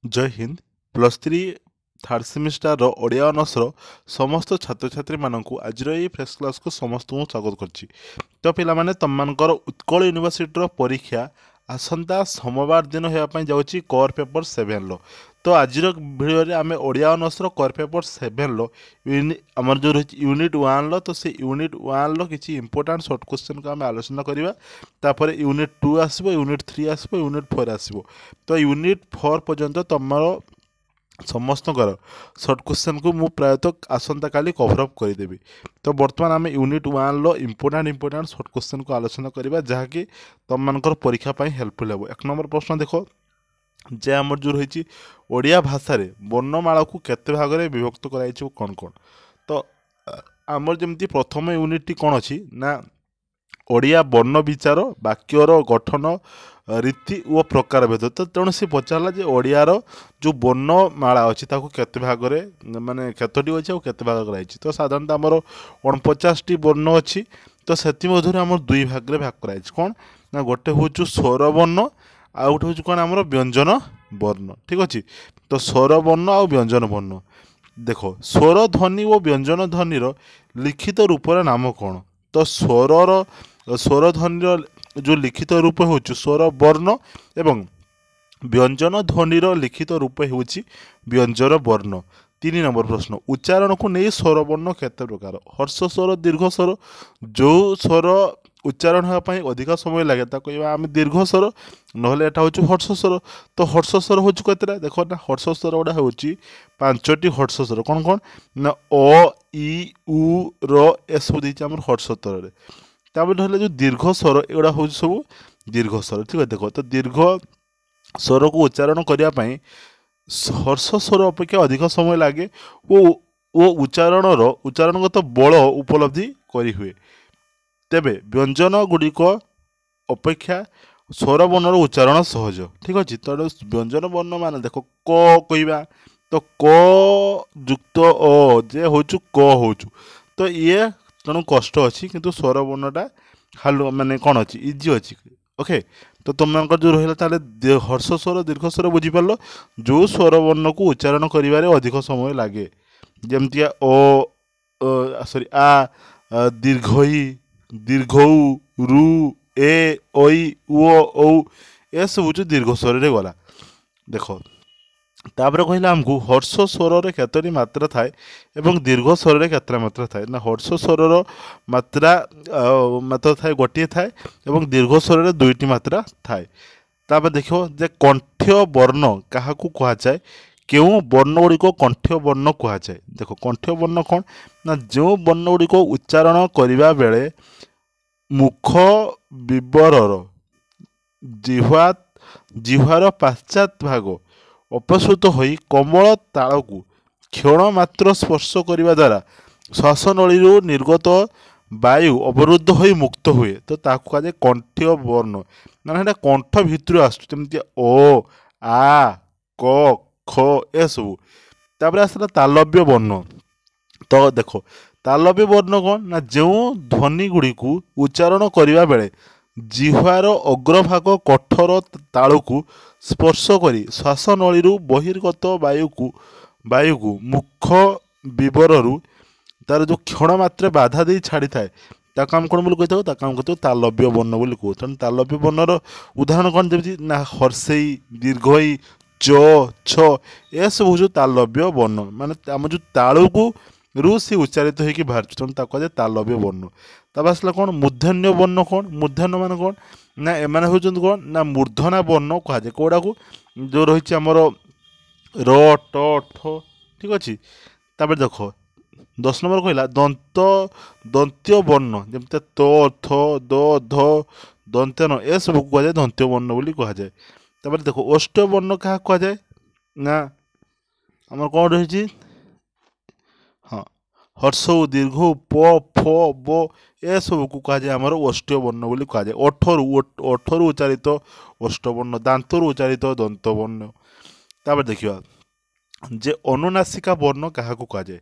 जय हिंद plus three third semester Odia ऑनर्सर समस्त छात्र छात्री मानक आज फ्रेश क्लास को समस्त को स्वागत करछि। तो पिलामाने तमମାନଙ୍କର उत्कल यूनिवर्सिटी परीक्षा आसंता सोमवार दिन होगापी जाऊँगी कोर पेपर 7 लो। तो आज भिडियो आम ओडिया ऑनर्सर कोर पेपर 7 लो आमर जो रही यूनिट 1 लो। तो से यूनिट 1 लो किसी इंपोर्टाट सर्ट क्वेश्चन को आम आलोचना करवा। तापर यूनिट 2 आसो, यूनिट 3 आसो, यूनिट 4 आसो। तो यूनिट 4 पर्यंत तुम समस्त सर्ट क्वेश्चन को मु प्रायतः आसंता काली कभर अप करदेवी। तो बर्तमान आम यूनिट 1 लो इंपोर्टाट सर्ट क्वेश्चन को आलोचना करवा जहाँकि तुम मानकर परीक्षा हेल्पफुल हे। 1 नंबर प्रश्न देख जे आमर जो रही ओडिया भाषा रे वर्णमाला को केते भाग में विभक्त कराई कौन कौन। तो आमर जमी प्रथम यूनिट टी कौन अच्छी ना ओडिया वर्ण विचार वाक्यर गठन रीति और प्रकार भेद। तो तेणु सी पचारा जे ओडियार जो वर्णमाला अच्छी केते भाग में माने केतोटी अच्छी और केते भाग कराई। तो साधारणतः आमर 49 टी वर्ण अच्छी। तो से आम दुई भाग में भाग कराई कौन ना गोटे हूँ स्वर वर्ण आ गोटे हूँ कौन आमर व्यंजन वर्ण। ठीक अच्छे। तो स्वर वर्ण आ व्यंजन वर्ण देख स्वर ध्वनि और व्यंजन ध्वनि लिखित रूपर नाम कौन। तो स्वर ध्वनि जो लिखित रूप हो स्वर वर्ण एवं व्यंजन ध्वनि लिखित रूप हो व्यंजन वर्ण। 3 नंबर प्रश्न उच्चारण को नहीं स्वर वर्ण केते प्रकार। हर्ष स्वर दीर्घ स्वर जो स्वर उच्चारण होगापी अधिक समय लगे कह आम दीर्घ स्वर ना हूँ हर्ष स्वर। तो हर्ष स्वर हूँ केतटा देख ना हर्ष स्वर गुड़ा हूँ 5टी हर्ष स्वर कौन कौन ना अ इ उ र ए सब देती आम हर्ष स्वर। तापर जो दीर्घ स्वर एगुड़ा हूँ सब दीर्घ स्वर। ठीक है। देख तो दीर्घ स्वर को उच्चारण करने हर्ष स्वर अपेक्षा अधिक समय लगे वो उच्चारणगत बल उपलब्धि करी हुए। तेबे व्यंजन गुड़िक अपेक्षा स्वर वर्णर उच्चारण सहज। ठीक अच्छे। तो व्यंजन वर्ण मान देख क कहवा तो क युक्त अ जे हूँ क हूँ। तो ये तेणु कष्ट अच्छी किंतु स्वर वर्णटा हालु माने कौन अच्छी इजी अच्छी। ओके। तो तुम जो रहा हर्ष स्वर दीर्घ स्वर बुझीपार जो स्वर वर्ण को उच्चारण कर अधिक समय लगे जमती ओ सॉरी आ दीर्घई दीर्घ रु ए ओई ओ औ ए सब जो दीर्घ स्वर रे गला। देख तापर कहला आमको हर्ष स्वर रे केतोटी मात्रा थाए एवं दीर्घ स्वर रे केतरा मात्रा थाए ना हर्ष स्वर मात्रा मात्रा थाए गोटे थाए एवं दीर्घ स्वर रे 2टी मात्रा थाए। तापर देखो जे कंठ्य वर्ण क्या कह जाए क्यों वर्ण गुड़िक कंठ्य वर्ण कह जाए। देख कंठ्य वर्ण कौन ना जो वर्ण गुड़िक उच्चारण करने बेले मुख विवरर जिह्वा जिह्वार पाश्चात भाग अपसृत होई कमल ताल को क्षण मात्र स्पर्श करने द्वारा श्वासनली निर्गत वायु अवरुद्ध हो मुक्त हुए। तो ताकू कहा कंठ्य वर्ण माने कंठ भितर आसमती ओ आ क ख ए सब। तापर आसला तालव्य वर्ण। तो देख तालव्य वर्ण कौन ना जो ध्वनि गुड़ी को उच्चारण करने बेले जिह्वार अग्रभाग कठोर तालू को स्पर्श करी श्वासनली बहिर्गत वायु को मुख विवररू तार जो क्षण मात्रे बाधा दे छाड़ी थाए ताको आम कौन बोली कही ताको आम कहते तालव्य वर्ण बोली कहू। तेणु तालव्य वर्णर उदाहरण कौन जमी ना हर्षई दीर्घई च छ ए सब हूँ तालव्य वर्ण माने आम जो तालू को रू सी उच्चारित होकर बाहर तेणु कहुए तालव्य वर्ण। तब आसला कौन मूर्धन्य वर्ण कौन मूर्धन्य मान कौन ना एम हूँ कौन ना मूर्धना वर्ण कह जाए कौड़ा को जो रही आमर र ट ठ। ठीक अच्छे। तापर देख 10 नंबर कहला दंत्य वर्ण जमी त थ द ध दंत्यन ए सब कह जाए दंत्य वर्ण बोली कह जाए। तापर देख ओष्ठ वर्ण क्या कह जाए ना आमर कौन रही हाँ हर्ष दीर्घ प फ ब ए सब को कह जाए आमर ओष्ठ वर्ण बोली कह जाए। ओठरू उच्चारित ओष्ठ वर्ण दांतरू उच्चारित दंत वर्ण। तापर देखिए जे अनुनासिका वर्ण क्या कह जाए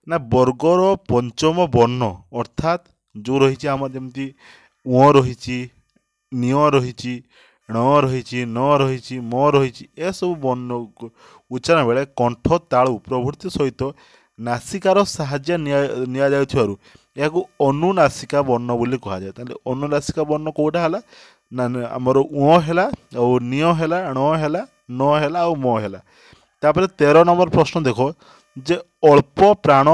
ना वर्गर पंचम वर्ण अर्थात जो रही आम जमी उ रही निय रही ଣ ରହିଛି ନ ରହିଛି ମ ରହିଛି ଏସବୁ ବର୍ଣ୍ଣ ଉଚ୍ଚାରଣ ବେଳେ କଣ୍ଠ ତାଳୁ ପ୍ରଭୃତି ସହିତ ନାସିକାର ସାହାଯ୍ୟ ନିଆଯାଉଥିବାରୁ ଏହାକୁ ଅନୁନାସିକା ବର୍ଣ୍ଣ ବୋଲି କୁହାଯାଏ। ତାହେଲେ ଅନୁନାସିକା ବର୍ଣ୍ଣ କେଉଁଟା ହେଲା ନା ଆମର ହେଲା ଆଉ ନିୟ ହେଲା ଣ ହେଲା ନ ହେଲା ଆଉ ମ ହେଲା। ତାପରେ 13 ନମ୍ବର ପ୍ରଶ୍ନ ଦେଖ ଯେ ଅଳ୍ପ ପ୍ରାଣ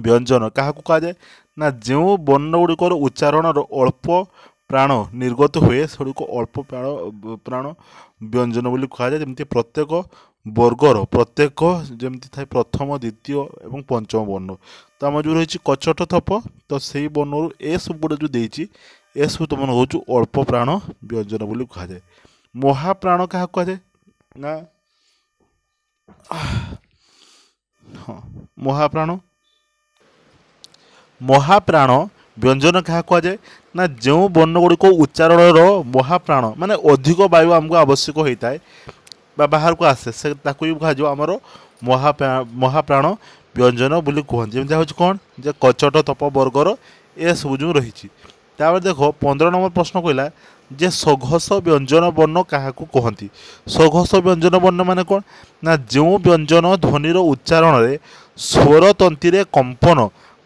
ବ୍ୟଞ୍ଜନ କାହାକୁ କୁହାଯାଏ ନା ଯେଉଁ ବର୍ଣ୍ଣ ଗୁଡ଼ିକର ଉଚ୍ଚାରଣର ଅଳ୍ପ ପ୍ରାଣ ନିର୍ଗତ ହୁଏ ସେଗୁଡ଼ିକୁ ଅଳ୍ପ ପ୍ରାଣ ବ୍ୟଞ୍ଜନ ବୋଲି କୁହାଯାଏ। ଯେମିତି ପ୍ରତ୍ୟେକ ବର୍ଗର ପ୍ରତ୍ୟେକ ଯେମିତି ଥାଏ ପ୍ରଥମ ଦ୍ୱିତୀୟ ଏବଂ ପଞ୍ଚମ ବର୍ଣ୍ଣ। ତ ଆମର ଯେଉଁ ରହିଛି କଚଟ ଥପ ତ ସେଇ ବର୍ଣ୍ଣରୁ ଏସବୁ ଗୁଡ଼ା ଯେଉଁ ଦେଇଛି ଏସବୁ ତୁମ ହେଉଛି ଅଳ୍ପ ପ୍ରାଣ ବ୍ୟଞ୍ଜନ ବୋଲି କୁହାଯାଏ। ମହାପ୍ରାଣ କାହାକୁ କୁହାଯାଏ ନା ହଁ ମହାପ୍ରାଣ ବ୍ୟଞ୍ଜନ କାହା କୁହାଯାଏ ନା ଯେଉଁ ବର୍ଣ୍ଣ ଗୁଡ଼ିକ ଉଚ୍ଚାରଣର ମହାପ୍ରାଣ ମାନେ ଅଧିକ ବାୟୁ ଆମକୁ ଆବଶ୍ୟକ ହୋଇଥାଏ ବା ବାହାରକୁ ଆସେ ସେ ତାକୁ ବି କୁହାଯିବ ଆମର ମହାପ୍ରାଣ ବ୍ୟଞ୍ଜନ ବୋଲି କୁହନ୍ତି। ଯେମିତି ହେଉଛି କ'ଣ ଯେ କଚଟ ତପ ବର୍ଗର ଏସବୁ ଯେଉଁ ରହିଛି। ତାପରେ ଦେଖ 15 ନମ୍ବର ପ୍ରଶ୍ନ କହିଲା ଯେ ସଘସ ବ୍ୟଞ୍ଜନ ବର୍ଣ୍ଣ କାହାକୁ କହନ୍ତି। ସଘସ ବ୍ୟଞ୍ଜନ ବର୍ଣ୍ଣ ମାନେ କ'ଣ ନା ଯେଉଁ ବ୍ୟଞ୍ଜନ ଧ୍ୱନିର ଉଚ୍ଚାରଣରେ ସ୍ୱର ତନ୍ତୀରେ କମ୍ପନ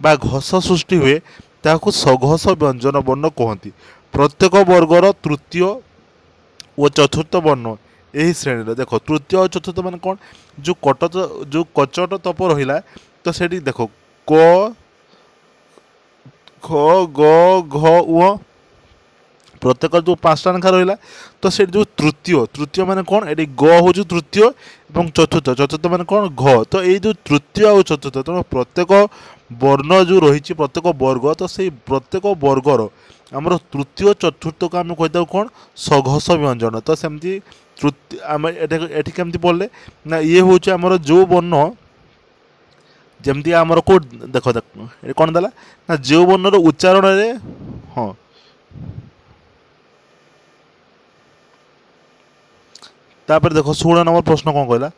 ବା ଘଷ ସୃଷ୍ଟି ହୁଏ ତାହାକୁ ସଘସ ବ୍ୟଞ୍ଜନ ବର୍ଣ୍ଣ କହନ୍ତି। ପ୍ରତ୍ୟେକ ବର୍ଗର ତୃତୀୟ ଓ ଚତୁର୍ଥ ବର୍ଣ୍ଣ ଏହି ଶ୍ରେଣୀରେ ଦେଖ ତୃତୀୟ ଓ ଚତୁର୍ଥ ମାନେ କ'ଣ ଯେଉଁ କଚଟ ତପ ରହିଲା ତ ସେଠି ଦେଖ କ ଖ ଗ ଘ ଉ ପ୍ରତ୍ୟେକ ଯେଉଁ 5ଟା ଲେଖା ରହିଲା ତ ସେଠି ଯେଉଁ ତୃତୀୟ ମାନେ କ'ଣ ଏଠି ଗ ହେଉଛି ତୃତୀୟ ଏବଂ ଚତୁର୍ଥ ମାନେ କ'ଣ ଘ। ତ ଏଇ ଯେଉଁ ତୃତୀୟ ଆଉ ଚତୁର୍ଥ ତେଣୁ ପ୍ରତ୍ୟେକ ବର୍ଣ୍ଣ ଯେଉଁ ରହିଛି ପ୍ରତ୍ୟେକ ବର୍ଗ ତ ସେଇ ପ୍ରତ୍ୟେକ ବର୍ଗର ଆମର ତୃତୀୟ ଚତୁର୍ଥକୁ ଆମେ କହିଥାଉ କ'ଣ ସଘସ ବ୍ୟଞ୍ଜନ। ତ ସେମିତି ଆମେ ଏଠି କେମିତି ପଢ଼ିଲେ ନା ଇଏ ହେଉଛି ଆମର ଯେଉଁ ବର୍ଣ୍ଣ ଯେମିତି ଆମର କେଉଁ ଦେଖ କ'ଣ ଦେଲା ନା ଯେଉଁ ବର୍ଣ୍ଣର ଉଚ୍ଚାରଣରେ ହଁ ତାପରେ ଦେଖ 16 ନମ୍ବର ପ୍ରଶ୍ନ କ'ଣ କହିଲା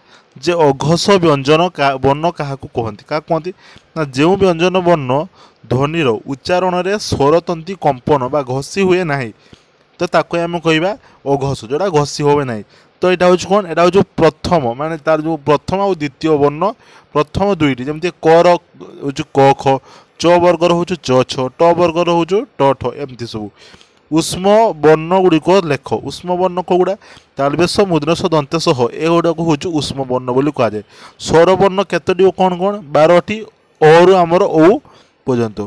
ଯେ ଅଘୋଷ ବ୍ୟଞ୍ଜନ ବର୍ଣ୍ଣ କାହାକୁ କହନ୍ତି ନା ଯେଉଁ ବ୍ୟଞ୍ଜନ ବର୍ଣ୍ଣ ଧ୍ୱନିର ଉଚ୍ଚାରଣରେ ସ୍ୱରତନ୍ତୀ କମ୍ପନ ବା ଘଷି ହୁଏ ନାହିଁ ତ ତାକୁ ଆମେ କହିବା ଅଘୋଷ ଯେଉଁଟା ଘଷି ହୁଏ ନାହିଁ। ତ ଏଇଟା ହେଉଛି କ'ଣ ଏଇଟା ହେଉଛି ପ୍ରଥମ ମାନେ ତାର ଯେଉଁ ପ୍ରଥମ ଆଉ ଦ୍ୱିତୀୟ ବର୍ଣ୍ଣ ପ୍ରଥମ ଦୁଇଟି ଯେମିତି କର ହେଉଛି କ ଖ ଚ ବର୍ଗର ହେଉଛି ଚ ଛ ଟ ବର୍ଗର ହେଉଛି ଟ ଠ ଏମିତି ସବୁ। ଉଷ୍ମ ବର୍ଣ୍ଣ ଗୁଡ଼ିକ ଲେଖ ଉଷ୍ମ ବର୍ଣ୍ଣ କେଉଁଗୁଡ଼ା ତାଲବେଶ ମୁଦ୍ରସ ଦନ୍ତେଶ ହ ଏଗୁଡ଼ାକୁ ହେଉଛି ଉଷ୍ମ ବର୍ଣ୍ଣ ବୋଲି କୁହାଯାଏ। ସ୍ୱର ବର୍ଣ୍ଣ କେତୋଟି ଓ କ'ଣ 12ଟି ଅରୁ ଆମର ଓ ପର୍ଯ୍ୟନ୍ତ।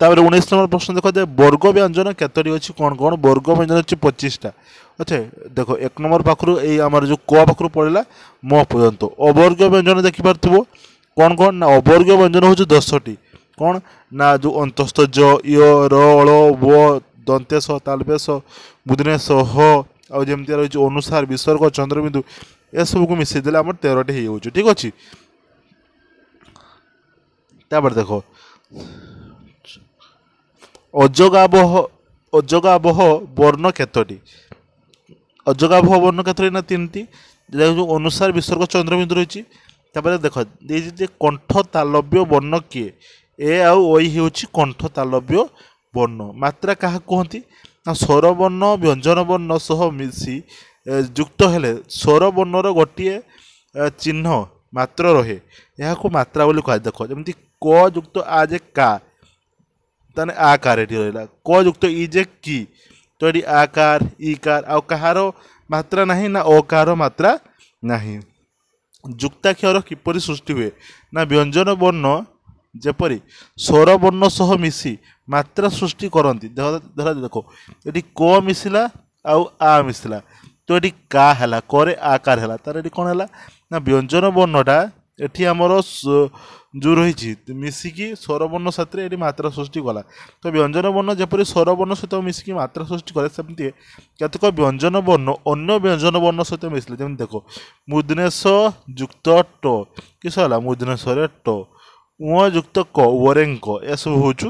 ତାପରେ 19 ନମ୍ବର ପ୍ରଶ୍ନ ଦେଖ ଯେ ବର୍ଗ ବ୍ୟଞ୍ଜନ କେତୋଟି ଅଛି କ'ଣ ବର୍ଗ ବ୍ୟଞ୍ଜନ ଅଛି 25ଟା ଅଛି। ଦେଖ 1 ନମ୍ବର ପାଖରୁ ଏଇ ଆମର ଯେଉଁ କ ପାଖରୁ ପଡ଼ିଲା ମ ପର୍ଯ୍ୟନ୍ତ। ଅବର୍ଗ ବ୍ୟଞ୍ଜନ ଦେଖିପାରୁଥିବ କ'ଣ ନା ଅବର୍ଗ ବ୍ୟଞ୍ଜନ ହେଉଛି 10ଟି କ'ଣ ନା ଯେଉଁ ଅନ୍ତସ୍ଥ ଜ ୟ ର ଳ ବ ଦନ୍ତେଶ ତାଲବେଶ ମୁଦ୍ରେଶ ହ ଆଉ ଯେମିତି ରହିଛି ଅନୁସାର ବିସର୍ଗ ଚନ୍ଦ୍ରବିନ୍ଦୁ ଏସବୁକୁ ମିଶାଇ ଦେଲେ ଆମର 13ଟି ହେଇଯାଉଛି ଠିକ୍ ଅଛି। ତାପରେ ଦେଖ ଅଜଗାବହ ବର୍ଣ୍ଣ କେତୋଟି ଅଜଗାବହ ବର୍ଣ୍ଣ କେତୋଟି ନା 3ଟି ଯେଉଁ ଅନୁସାର ବିସର୍ଗ ଚନ୍ଦ୍ରବିନ୍ଦୁ ରହିଛି। ତାପରେ ଦେଖ ଦେଇଛି ଯେ କଣ୍ଠ ତାଲବ୍ୟ ବର୍ଣ୍ଣ କିଏ ଏ ଆଉ ଐ ହେଉଛି କଣ୍ଠ ତାଲବ୍ୟ ବର୍ଣ୍ଣ। ମାତ୍ରା କାହାକୁ କୁହନ୍ତି ନା ସ୍ୱର ବର୍ଣ୍ଣ ବ୍ୟଞ୍ଜନ ବର୍ଣ୍ଣ ସହ ମିଶି ଯୁକ୍ତ ହେଲେ ସ୍ୱର ବର୍ଣ୍ଣର ଗୋଟିଏ ଚିହ୍ନ ମାତ୍ର ରହେ ଏହାକୁ ମାତ୍ରା ବୋଲି କୁହାଯାଏ। ଦେଖ ଯେମିତି କ ଯୁକ୍ତ ଆ ଯେ କା ତାହେଲେ ଆ କାର ଏଠି ରହିଲା କ ଯୁକ୍ତ ଇ ଯେ କି ତ ଏଠି ଆ କାର ଇ କାର ଆଉ କାହାର ମାତ୍ରା ନାହିଁ ନା ଅକାର ମାତ୍ରା ନାହିଁ। ଯୁକ୍ତାକ୍ଷର କିପରି ସୃଷ୍ଟି ହୁଏ ନା ବ୍ୟଞ୍ଜନ ବର୍ଣ୍ଣ ଯେପରି ସ୍ୱର ବର୍ଣ୍ଣ ସହ ମିଶି ମାତ୍ରା ସୃଷ୍ଟି କରନ୍ତି। ଦେଖ ଏଠି କ ମିଶିଲା ଆଉ ଆ ମିଶିଲା ତ ଏଠି କା ହେଲା କରେ ଆକାର ହେଲା ତାର ଏଠି କ'ଣ ହେଲା ନା ବ୍ୟଞ୍ଜନ ବର୍ଣ୍ଣଟା ଏଠି ଆମର ଯେଉଁ ରହିଛି ମିଶିକି ସ୍ୱରବର୍ଣ୍ଣ ସାଥିରେ ଏଠି ମାତ୍ରା ସୃଷ୍ଟି କଲା। ତ ବ୍ୟଞ୍ଜନ ବର୍ଣ୍ଣ ଯେପରି ସ୍ୱରବର୍ଣ୍ଣ ସହିତ ମିଶିକି ମାତ୍ରା ସୃଷ୍ଟି କରେ ସେମିତି କେତେକ ବ୍ୟଞ୍ଜନ ବର୍ଣ୍ଣ ଅନ୍ୟ ବ୍ୟଞ୍ଜନ ବର୍ଣ୍ଣ ସହିତ ମିଶିଲେ ଯେମିତି ଦେଖ ମୁଦ୍ନେଶ ଯୁକ୍ତ ଟ କିସ ହେଲା ମୁଦ୍ନେଶରେ ଟ ଉଁ ଯୁକ୍ତ କ ଓରେଙ୍କ ଏସବୁ ହେଉଛୁ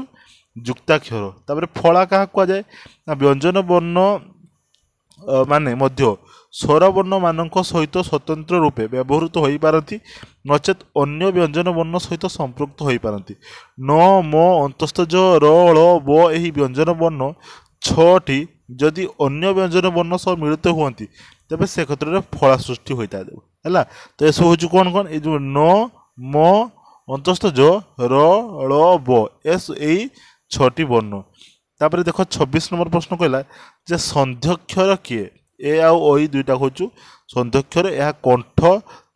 ଯୁକ୍ତାକ୍ଷର। ତାପରେ ଫଳା କାହାକୁ କୁହାଯାଏ ନା ବ୍ୟଞ୍ଜନ ବର୍ଣ୍ଣ ମାନେ ମଧ୍ୟ स्वरवर्ण मानक सहित स्वतंत्र रूपे व्यवहृत हो पारती नचेत अन्य व्यंजन वर्ण सहित संपृक्त हो पारती। न म अंतस्थ ज र ळ व यही व्यंजन वर्ण छटी जदि अन्य व्यंजन वर्ण सह मिलित हुअन्ति तेबे से क्षेत्र में फला सृष्टि होता है। तो ये सब हूँ कौन कौन ये जो न म अंतस्थ ज र ळ व एस यही छटी वर्ण। तापर देख 26 नंबर प्रश्न कहला जे संध्यक्षर किए ए आउ ओई दुईटा खोजु संध्यक्षर यह कंठ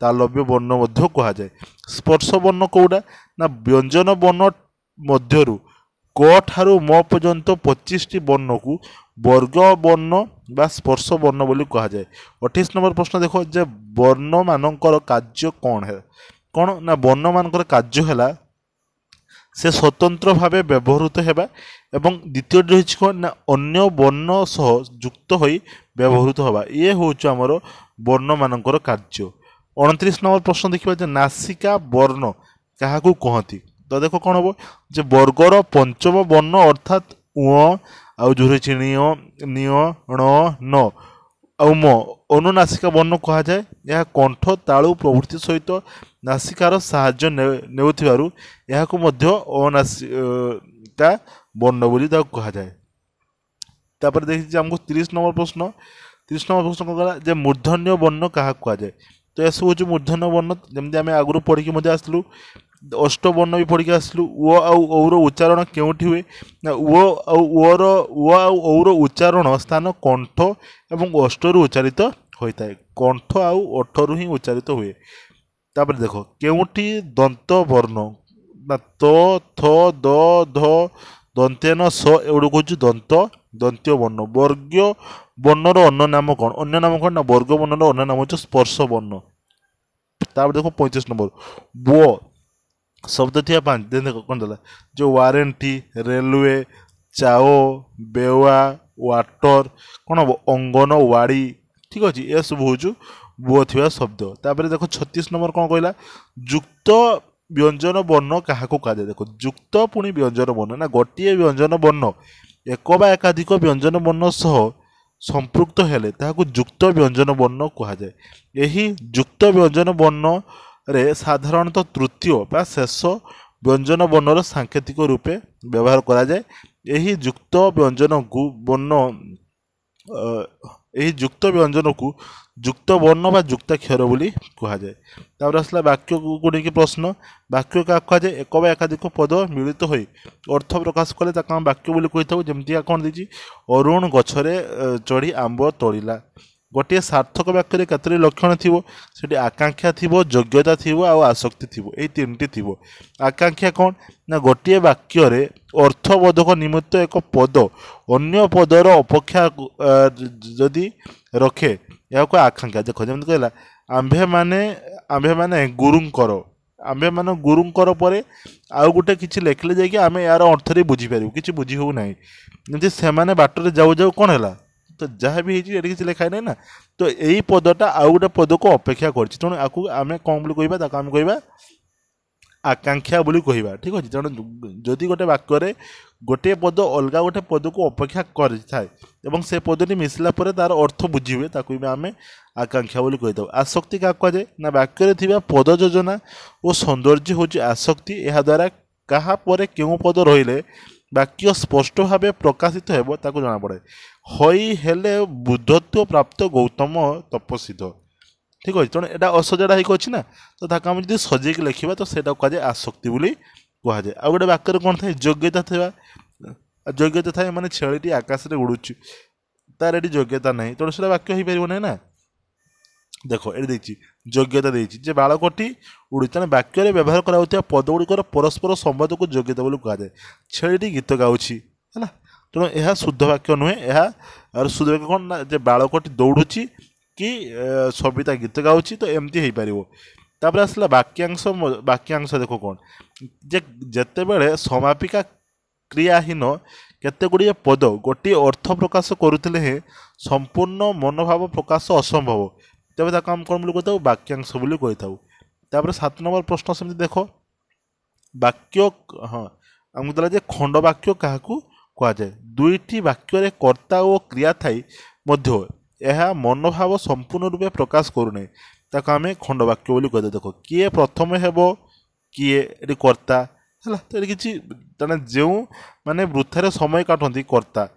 तालव्य वर्ण मध्य कहा जाए। स्पर्श वर्ण कौटा ना व्यंजन वर्ण मध्यरु क ठारू म पर्यंत 25 टी वर्ण को वर्ग वर्ण बा स्पर्श वर्ण बोली कहा जाए। 28 नंबर प्रश्न देखो जे वर्ण मानकर कार्य कौन है कौन ना वर्ण मानकर कार्य है से स्वतंत्र भाव व्यवहृत होगा एवं द्वितीय रही कौन ना अन्य वर्ण सह युक्त हो व्यवहृत होगा ये हूँ आमर वर्ण मानकर कार्य। 29 नंबर प्रश्न देखा नासिका वर्ण क्या कहती तो देखो कौन हम जे वर्गर पंचम वर्ण अर्थात उ आउ जो निय ण न आउ म अनुनासिका वर्ण कहा जाए। यह कंठ तालु प्रभृति सहित नासिकार साहाय्य नेउथिबारु याकु मध्य अनासिका वर्ण बोली कहा जाए। तापर देखिए हमको 30 नंबर प्रश्न 30 नंबर प्रश्न कौन कला जे मूर्धन्य वर्ण क्या कहा जाए। तो यह सब हूँ मूर्धन्य वर्ण जमी आम आगु पढ़ी आसलु अष्टवर्ण भी पढ़ी आसलु उ आउ और उच्चारण केउठी हुए ना उ आउ और उच्चारण स्थान कंठ एवं अष्टरु उच्चारित होता है कंठ आउ अठरु ही उच्चारित हुए। तापर देखो केउठी दंत वर्ण ना त थ द ध दंत्यन स एगुड़ कह दंत दंत्य वर्ण। वर्ग वर्णर अन्य नाम कौन अन्य नाम कौन ना वर्ग वर्णर अन्य नाम हो स्पर्श वर्ण। तापर देखो 35 नंबर वो शब्द थी 5 दिन देखो कौन देला जो वारंटी रेलवे चाओ बेवा वाटर कौन हम अंगनवाड़ी ठीक अच्छे ये सब हूँ वो थी शब्द। तापर देखो 36 नंबर कौन कहला युक्त व्यंजन वर्ण क्या कहा जाए। देखो युक्त पुणी व्यंजन वर्ण ना गोटे व्यंजन वर्ण एक बा एकाधिक व्यंजन वर्ण सह संपृक्त हेले ताहाकु युक्त व्यंजन वर्ण कहा जाए। यही युक्त व्यंजन वर्ण रे साधारणतः तृतीय बा शेष व्यंजन वर्णर सांकेतिक रूपे व्यवहार करा जाए। यही युक्त व्यंजन को वर्ण यही युक्त व्यंजन को युक्त वर्ण बा युक्ताक्षर बोली कहा जाए। तापर आसला वाक्य को लेकिन प्रश्न वाक्य क्या कहा जाए एक बा एकाधिक पद मिलित हो अर्थ प्रकाश कले हम वाक्य बोली कही था जमती कौन देती अरुण गछरे चढ़ी आंब तोड़िला गोटे सार्थक वाक्य केतोटी लक्षण थी से आकांक्षा थी योग्यता थी आसक्ति थी यही तीन टी थी। आकांक्षा कौन ना गोटे वाक्य अर्थबोधक निमित्त एक पद अन्य पदर अपेक्षा जदि रखे या आकांक्षा। देख जमी कहला आंभे माने गुरुंकर आंभे मान गुरुंकर पर आउ गोटे किसी लेखिले जाकि आम यार अर्थ बुझीपारू कि बुझी हो ना जमी से बाटर जाऊ जाऊ कौन है तो जहाँ भी ये किसी लिखाई ना ना तो यही पदटा आउ गोटे पद को अपेक्षा कर तेणु आपको आम कौन बोली कहवा आम कहवा आकांक्षा बोली कहवा ठीक अच्छे। तेणु जदि गोटे वाक्य गोटे पद अलग गोटे पद को अपेक्षा कर से पदटी मिसला तार अर्थ बुझी हुए ताकू आम आकांक्षा बोली कही। आसक्ति क्या कहुए ना वाक्य थी पद योजना और सौंदर्य हूँ आसक्ति यह द्वारा क्या क्यों पद रहिले वाक्य स्पष्ट भाव प्रकाशित हो जना पड़े। हई हेले बुद्धत्व प्राप्त गौतम तपस्विद ठीक अच्छे। तेणु यहाँ असजड़ा होगी अच्छी ना तो ताकि आम जो सजेक लिखा तो सहीटा कहुए आसक्ति बोली कहुए। आ गए वाक्य कौन था योग्यता था योग्यता था मैंने छेली आकाश में उड़ू तार ये योग्यता ना तेणु से वाक्य हो पार ना। देखो ये देखिए योग्यता देखिए बालकटी उड़ी तेना वाक्य व्यवहार करा पद गुड़िकर परस्पर संवाद को योग्यता बोली कहुए। छेली गीत गाँची है तेणु यह शुद्ध वाक्य नुहे और शुद्ध वाक्य कौन ना बालकटी दौड़ुची कि सविता गीत गाँची तो एमती हो पार। तापर आसला वाक्यांश वाक्यांश देखो कौन जे जिते बड़े समापिका क्रियाहीन केते गुड़िए पद गोटे अर्थ प्रकाश करुले हे संपूर्ण मनोभाव प्रकाश असंभव तेज आम कौन बोली कही वाक्यांश बोली कही था। तापर 7 नंबर प्रश्न सेमती देख वाक्य हाँ आमको देला खंड वाक्य क्या कह जाए दुईटी वाक्य कर्ता और क्रिया थाई मध्य ଏହା मनोभाव संपूर्ण रूपे प्रकाश करूने ताको आमे खंडवाक्य बोली कहते। देख किए प्रथमे हेबो किए एटी कर्ता है तो ये किसी जो मैंने वृथार समय काटती कर्ता